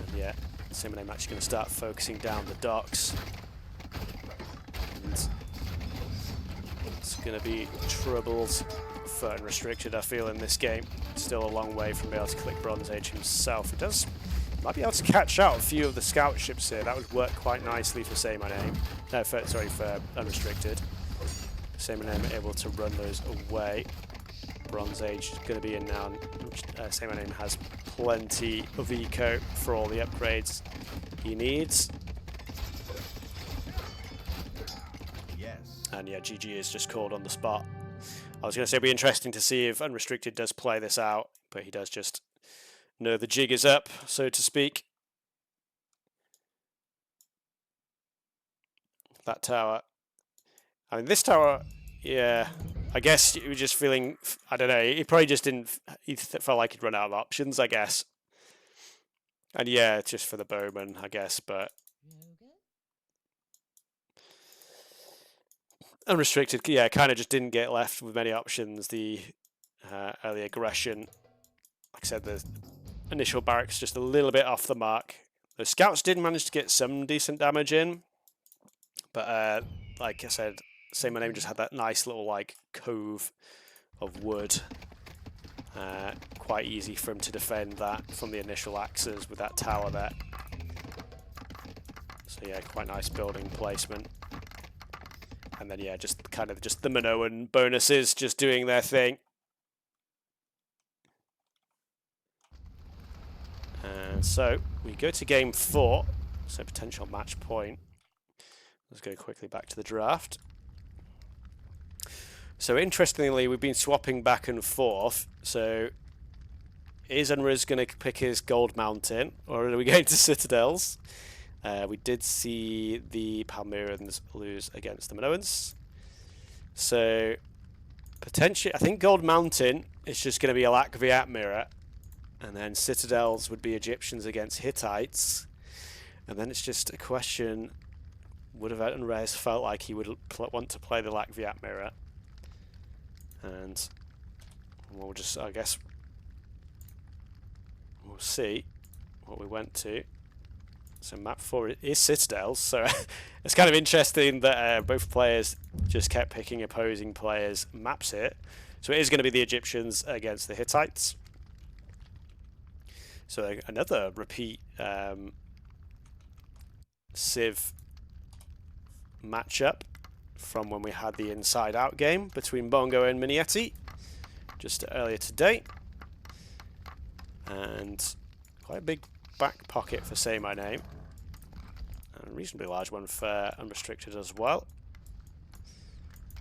And yeah, Saymyname actually going to start focusing down the docks. And it's going to be troubles for Unrestricted, I feel, in this game. Still a long way from being able to click Bronze Age himself. He might be able to catch out a few of the scout ships here. That would work quite nicely for Saymyname. No, for Unrestricted. Saymyname able to run those away. Bronze Age is going to be in now. Saymyname has plenty of eco for all the upgrades he needs. Yes. And yeah, GG is just called on the spot. I was going to say it'd be interesting to see if Unrestricted does play this out, but he does just know the jig is up, so to speak. That tower. I mean, this tower, yeah, I guess he was just feeling, I don't know, he probably just didn't, he felt like he'd run out of options, I guess. And yeah, just for the bowman, I guess, but Unrestricted, yeah, kind of just didn't get left with many options. The early aggression, like I said, the initial barracks just a little bit off the mark. The scouts did manage to get some decent damage in, but like I said, Saymyname just had that nice little like cove of wood. Quite easy for him to defend that from the initial axes with that tower there. So yeah, quite nice building placement. And then yeah, just kind of just the Minoan bonuses just doing their thing. And so we go to game 4, so potential match point. Let's go quickly back to the draft. So interestingly, we've been swapping back and forth. So is Unriz going to pick his Gold Mountain, or are we going to Citadels? We did see the Palmyrans lose against the Minoans. So potentially, I think Gold Mountain is just going to be a Lakviat mirror. And then Citadels would be Egyptians against Hittites. And then it's just a question, would have Unrez felt like he would want to play the Lakviat mirror? And we'll just, I guess, we'll see what we went to. So map 4 is Citadels, so it's kind of interesting that both players just kept picking opposing players' maps here. So it is going to be the Egyptians against the Hittites. So another repeat Civ matchup from when we had the inside-out game between Bongo and Minietti just earlier today. And quite a big back pocket for Saymyname. And a reasonably large one for Unrestricted as well.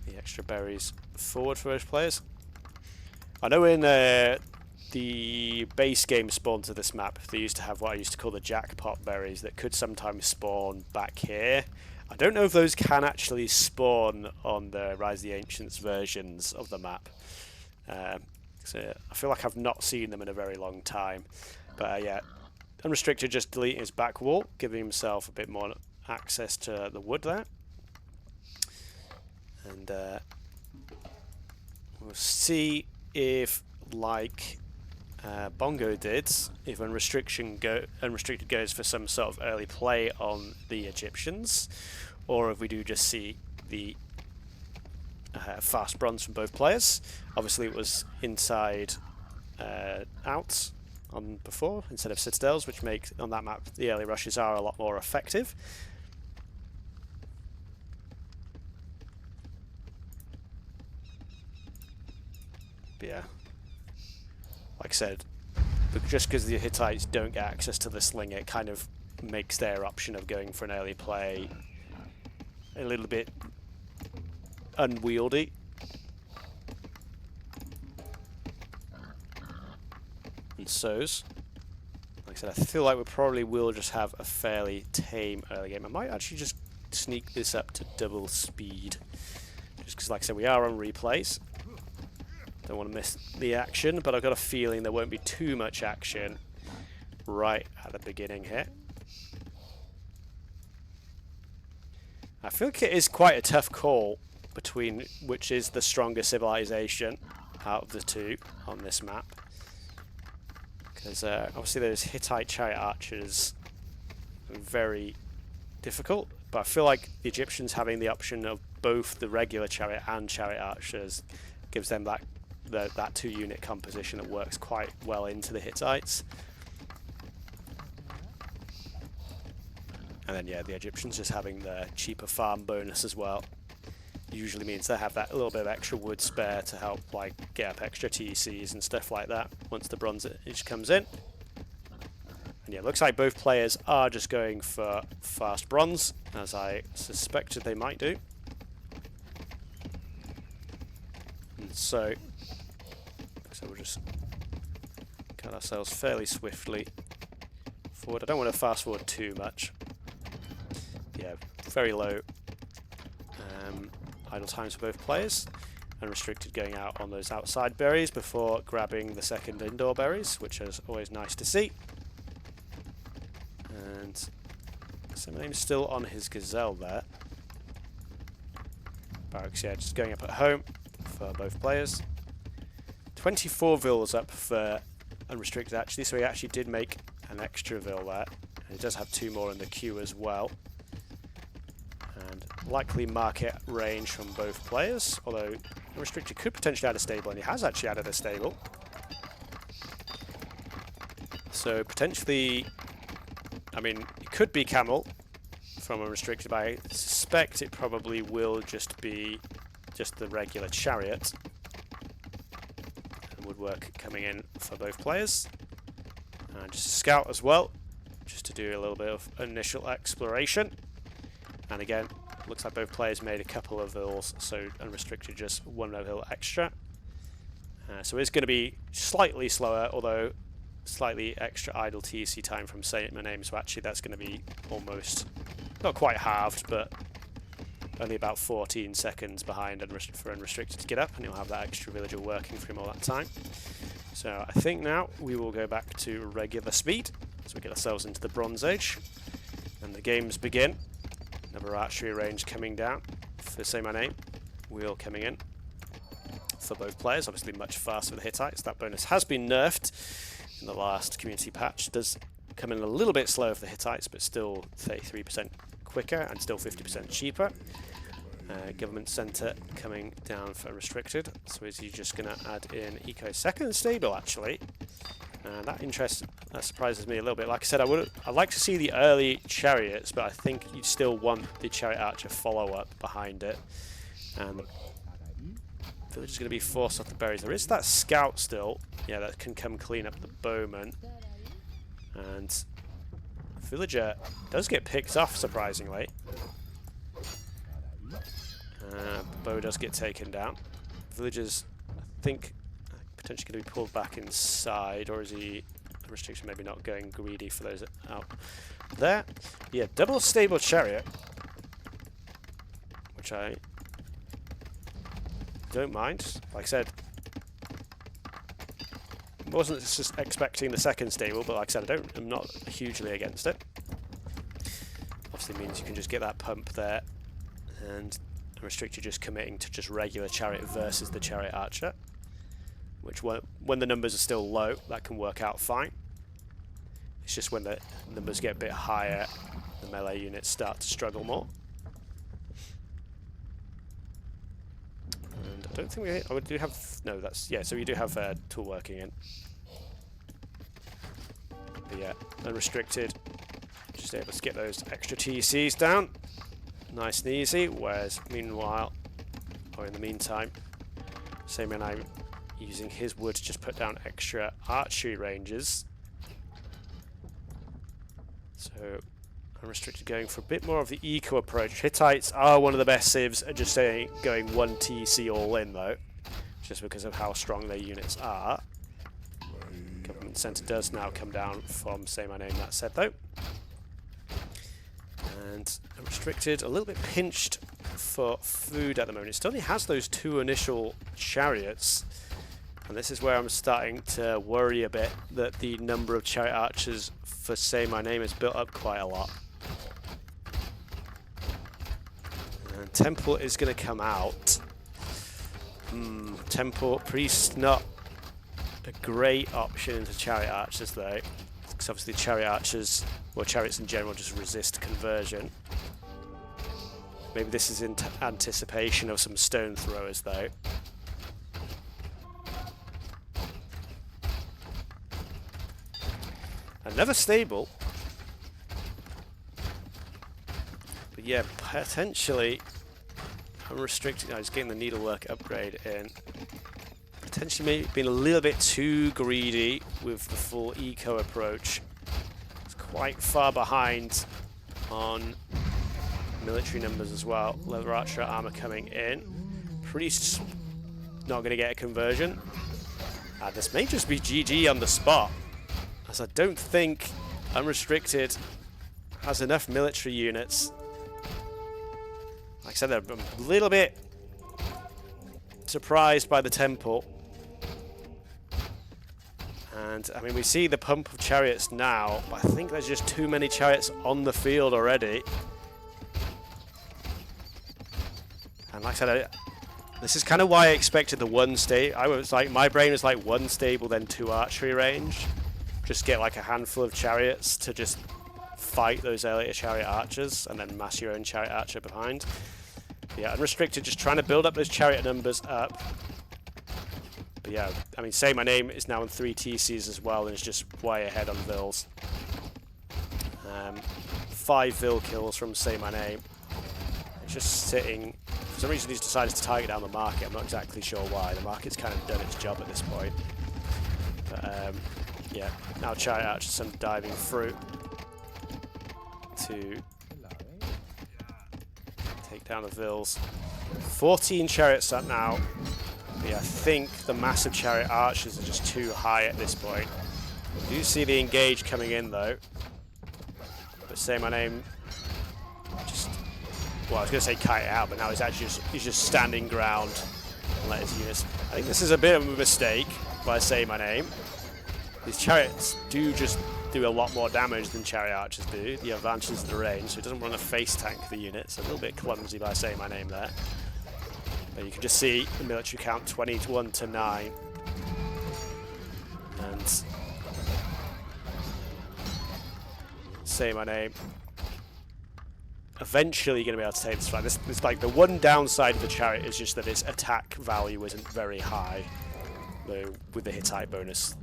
The extra berries forward for those players. I know in the base game spawn to this map, they used to have what I used to call the jackpot berries that could sometimes spawn back here. I don't know if those can actually spawn on the Rise of the Ancients versions of the map. So I feel like I've not seen them in a very long time. But yeah, Unrestricted just deleting his back wall, giving himself a bit more access to the wood there. And we'll see if, like Bongo did, if Unrestricted goes for some sort of early play on the Egyptians, or if we do just see the fast bronze from both players. Obviously it was inside out on before instead of Citadels, which make on that map the early rushes are a lot more effective. But yeah, like I said, but just because the Hittites don't get access to the sling, it kind of makes their option of going for an early play a little bit unwieldy. And so's, like I said, I feel like we probably will just have a fairly tame early game. I might actually just sneak this up to double speed, just because, like I said, we are on replays. Don't want to miss the action, but I've got a feeling there won't be too much action right at the beginning here. I feel like it is quite a tough call between which is the stronger civilization out of the two on this map. Because obviously those Hittite chariot archers are very difficult, but I feel like the Egyptians having the option of both the regular chariot and chariot archers gives them that 2-unit composition that works quite well into the Hittites. And then yeah, the Egyptians just having the cheaper farm bonus as well usually means they have that little bit of extra wood spare to help like get up extra TCs and stuff like that once the bronze age comes in. And yeah, looks like both players are just going for fast bronze, as I suspected they might do. And so we'll just cut ourselves fairly swiftly forward. I don't want to fast forward too much. Yeah, very low idle times for both players. Unrestricted going out on those outside berries before grabbing the second indoor berries, which is always nice to see. And Saymyname's still on his gazelle there. Barracks, yeah, just going up at home for both players. 24 vills up for Unrestricted actually, so he actually did make an extra vill there. And he does have 2 more in the queue as well. And likely market range from both players, although Unrestricted could potentially add a stable, and he has actually added a stable. So potentially, I mean, it could be camel from Unrestricted, but I suspect it probably will just be the regular chariot. And woodwork coming in for both players. And just a scout as well, just to do a little bit of initial exploration. And again, looks like both players made a couple of vills, so Unrestricted just 1 vill extra. So it's going to be slightly slower, although slightly extra idle TC time from Saymyname, so actually that's going to be almost, not quite halved, but only about 14 seconds behind for Unrestricted to get up, and he'll have that extra villager working for him all that time. So I think now we will go back to regular speed, so we get ourselves into the Bronze Age, and the games begin. Another archery range coming down for Saymyname. Wheel coming in for both players. Obviously much faster for the Hittites. That bonus has been nerfed in the last community patch. It does come in a little bit slower for the Hittites, but still 33% quicker and still 50% cheaper. Government Centre coming down for Unrestricted. So is he just going to add in Eco second stable actually? And that surprises me a little bit. Like I said, I'd like to see the early chariots, but I think you'd still want the chariot archer follow-up behind it. And the village is going to be forced off the berries. There is that scout still, yeah, that can come clean up the bowman. And the villager does get picked off, surprisingly. The bow does get taken down. Villagers, I think, potentially going to be pulled back inside, or is he Unrestricted, maybe not going greedy for those out there? Yeah, double stable chariot, which I don't mind. Like I said, wasn't just expecting the second stable, but like I said, I'm not hugely against it. Obviously means you can just get that pump there, and Unrestricted just committing to just regular chariot versus the chariot archer. Which, when the numbers are still low, that can work out fine. It's just when the numbers get a bit higher, the melee units start to struggle more. And I don't think we do have... No, that's... Yeah, so we do have tool working in. But yeah, Unrestricted. Just able to get those extra TCs down. Nice and easy. Whereas, meanwhile, or in the meantime, Saymyname using his wood to just put down extra archery ranges. So Unrestricted going for a bit more of the eco approach. Hittites are one of the best civs at just going 1 TC all in though, just because of how strong their units are. Government Centre does now come down from Saymyname, that said though. And Unrestricted a little bit pinched for food at the moment. It still only has those 2 initial chariots. And this is where I'm starting to worry a bit that the number of chariot archers for Saymyname has built up quite a lot. And Temple is going to come out. Temple Priest not a great option into Chariot Archers though, because obviously Chariot Archers, or Chariots in general, just resist conversion. Maybe this is in anticipation of some Stone Throwers though. Another stable. But yeah, potentially Unrestricted. I was getting the needlework upgrade in. Potentially maybe being a little bit too greedy with the full eco approach. It's quite far behind on military numbers as well. Leather Archer armor coming in. Priest's not going to get a conversion. This may just be GG on the spot, as I don't think Unrestricted has enough military units. Like I said, I'm a little bit surprised by the Temple. And, I mean, we see the pump of chariots now, but I think there's just too many chariots on the field already. And like I said, this is kind of why I expected the one stable. I was like, my brain was like one stable, then 2 archery range. Just get like a handful of chariots to just fight those earlier chariot archers, and then mass your own chariot archer behind. But yeah, Unrestricted just trying to build up those chariot numbers up. But yeah, I mean, Saymyname is now on 3 TCs as well, and is just way ahead on Vils. 5 Vil kills from Saymyname. It's just sitting. For some reason, he's decided to target down the market. I'm not exactly sure why. The market's kind of done its job at this point. But yeah, now Chariot Archers some diving through to take down the Vils. 14 chariots up now. But yeah, I think the massive Chariot Archers are just too high at this point. We do see the engage coming in though. But Saymyname just, well, I was going to say kite it out, but now he's just standing ground and let his units. I think this is a bit of a mistake by Saymyname. These chariots do just do a lot more damage than Chariot Archers do. The advantages of the range, so it doesn't want to face tank the units. A little bit clumsy by Saymyname there. But you can just see the military count 21 to 9. And Saymyname eventually going to be able to take this fight. This like the one downside of the chariot is just that its attack value isn't very high, though with the Hittite bonus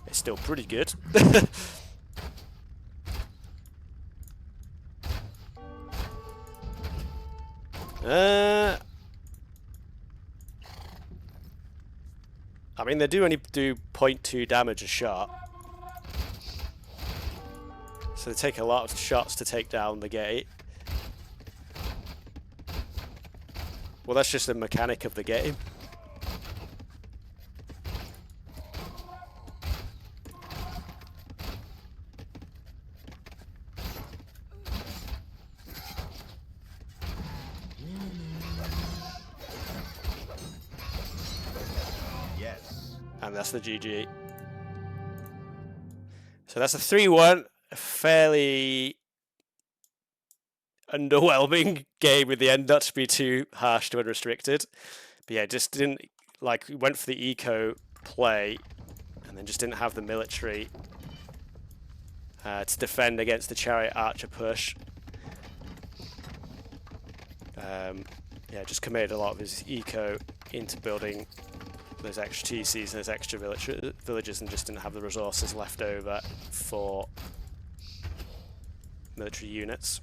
it's still pretty good. I mean, they do only do 0.2 damage a shot, so they take a lot of shots to take down the gate. Well, that's just the mechanic of the game. And that's the GG. So that's a 3-1. A fairly underwhelming game with the end not to be too harsh to Unrestricted. But yeah, just didn't, like, went for the eco play and then just didn't have the military to defend against the Chariot Archer push. Yeah, just committed a lot of his eco into building those extra TCs and those extra villages, and just didn't have the resources left over for military units.